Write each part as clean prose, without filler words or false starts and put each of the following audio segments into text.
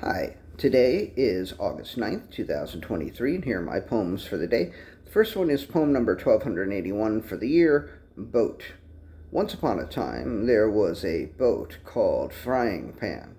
Hi, today is August 9th, 2023, and here are my poems for the day. The first one is poem number 1281 for the year, Boat. Once upon a time, there was a boat called Frying Pan.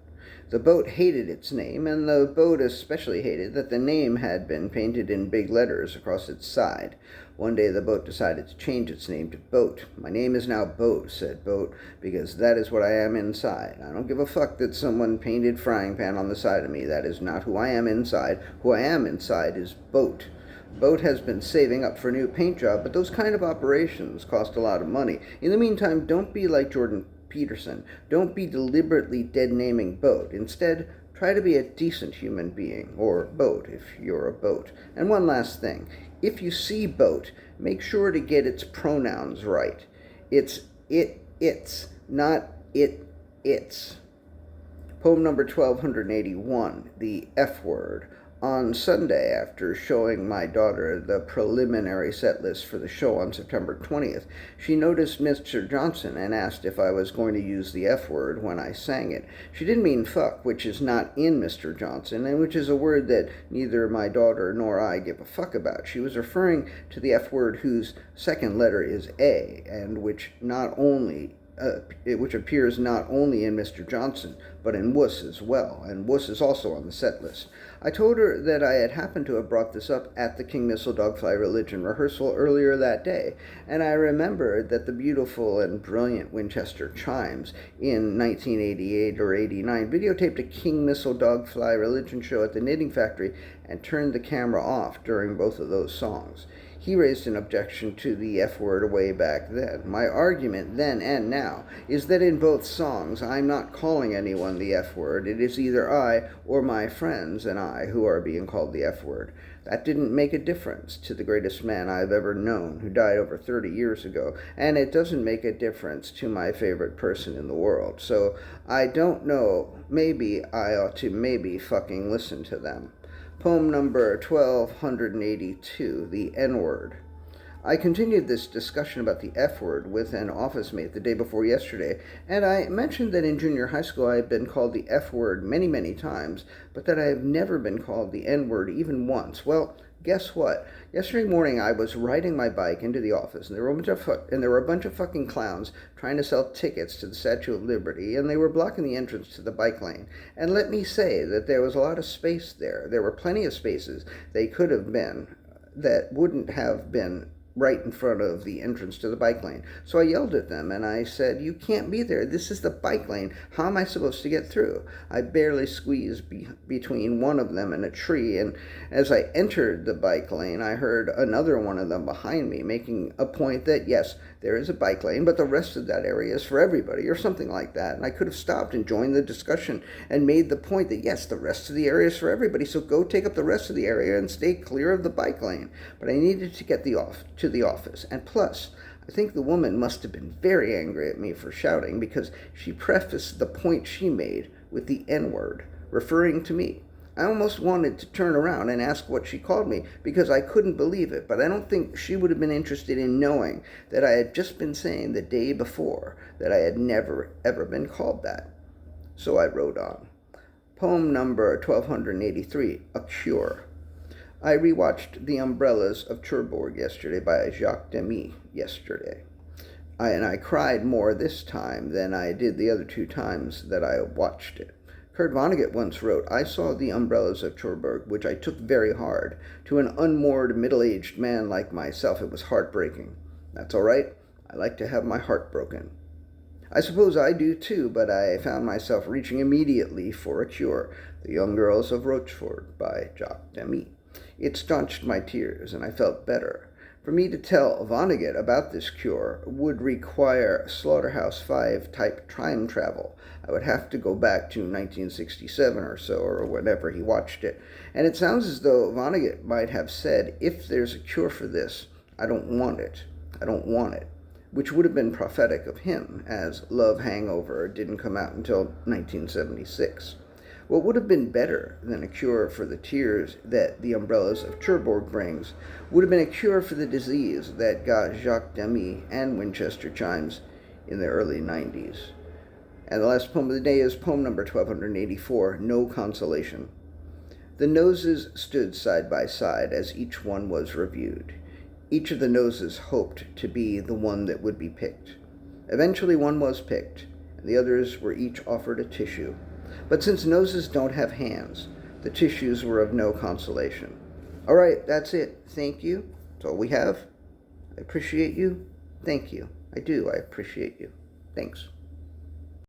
The boat hated its name, and the boat especially hated that the name had been painted in big letters across its side. One day the boat decided to change its name to Boat. "My name is now Boat," said Boat, "because that is what I am inside. I don't give a fuck that someone painted Frying Pan on the side of me. That is not who I am inside. Who I am inside is Boat." Boat has been saving up for a new paint job, but those kind of operations cost a lot of money. In the meantime, don't be like Jordan Peterson. Don't be deliberately dead-naming Boat. Instead, try to be a decent human being, or Boat if you're a Boat. And one last thing. If you see Boat, make sure to get its pronouns right. It's its, not its. Poem number 1281, the F word. On Sunday, after showing my daughter the preliminary set list for the show on September 20th, she noticed Mr. Johnson and asked if I was going to use the F word when I sang it. She didn't mean fuck, which is not in Mr. Johnson, and which is a word that neither my daughter nor I give a fuck about. She was referring to the F word whose second letter is A, and which appears not only in Mr. Johnson, but in Wuss as well, and Wuss is also on the set list. I told her that I had happened to have brought this up at the King Missile Dogfly Religion rehearsal earlier that day, and I remembered that the beautiful and brilliant Winchester Chimes in 1988 or 89 videotaped a King Missile Dogfly Religion show at the Knitting Factory and turned the camera off during both of those songs. He raised an objection to the F word way back then. My argument then and now is that in both songs I'm not calling anyone the F word. It is either I or my friends and I who are being called the F word. That didn't make a difference to the greatest man I've ever known, who died over 30 years ago, and it doesn't make a difference to my favorite person in the world. So I don't know, maybe I ought to fucking listen to them. Poem number 1282, the N-word. I continued this discussion about the F word with an office mate the day before yesterday, and I mentioned that in junior high school I had been called the F word many, many times, but that I have never been called the N word even once. Well, guess what? Yesterday morning I was riding my bike into the office, and there were a bunch of fucking clowns trying to sell tickets to the Statue of Liberty, and they were blocking the entrance to the bike lane. And let me say that there was a lot of space there. There were plenty of spaces they could have been that wouldn't have been right in front of the entrance to the bike lane. So I yelled at them and I said, "You can't be there. This is the bike lane. How am I supposed to get through?" I barely squeezed between one of them and a tree, and as I entered the bike lane, I heard another one of them behind me making a point that, yes, there is a bike lane, but the rest of that area is for everybody, or something like that. And I could have stopped and joined the discussion and made the point that, yes, the rest of the area is for everybody, so go take up the rest of the area and stay clear of the bike lane. But I needed to get to the office, and plus, I think the woman must have been very angry at me for shouting, because she prefaced the point she made with the N-word, referring to me. I almost wanted to turn around and ask what she called me, because I couldn't believe it, but I don't think she would have been interested in knowing that I had just been saying the day before that I had never, ever been called that. So I wrote on. Poem number 1283, A Cure. I rewatched The Umbrellas of Cherbourg yesterday by Jacques Demy yesterday. I cried more this time than I did the other two times that I watched it. Kurt Vonnegut once wrote, "I saw The Umbrellas of Cherbourg, which I took very hard. To an unmoored, middle-aged man like myself, it was heartbreaking. That's all right. I like to have my heart broken." I suppose I do too, but I found myself reaching immediately for A Cure, The Young Girls of Rochefort by Jacques Demy. It staunched my tears, and I felt better. For me to tell Vonnegut about this cure would require Slaughterhouse-Five type time travel. I would have to go back to 1967 or so, or whenever he watched it. And it sounds as though Vonnegut might have said, "If there's a cure for this, I don't want it. I don't want it." Which would have been prophetic of him, as Love Hangover didn't come out until 1976. What would have been better than a cure for the tears that The Umbrellas of Cherbourg brings would have been a cure for the disease that got Jacques Demy and Winchester Chimes in the early 90s. And the last poem of the day is poem number 1284, No Consolation. The noses stood side by side as each one was reviewed. Each of the noses hoped to be the one that would be picked. Eventually one was picked, and the others were each offered a tissue. But since noses don't have hands, the tissues were of no consolation. All right, that's it. Thank you. That's all we have. I appreciate you. Thank you. I do. I appreciate you. Thanks.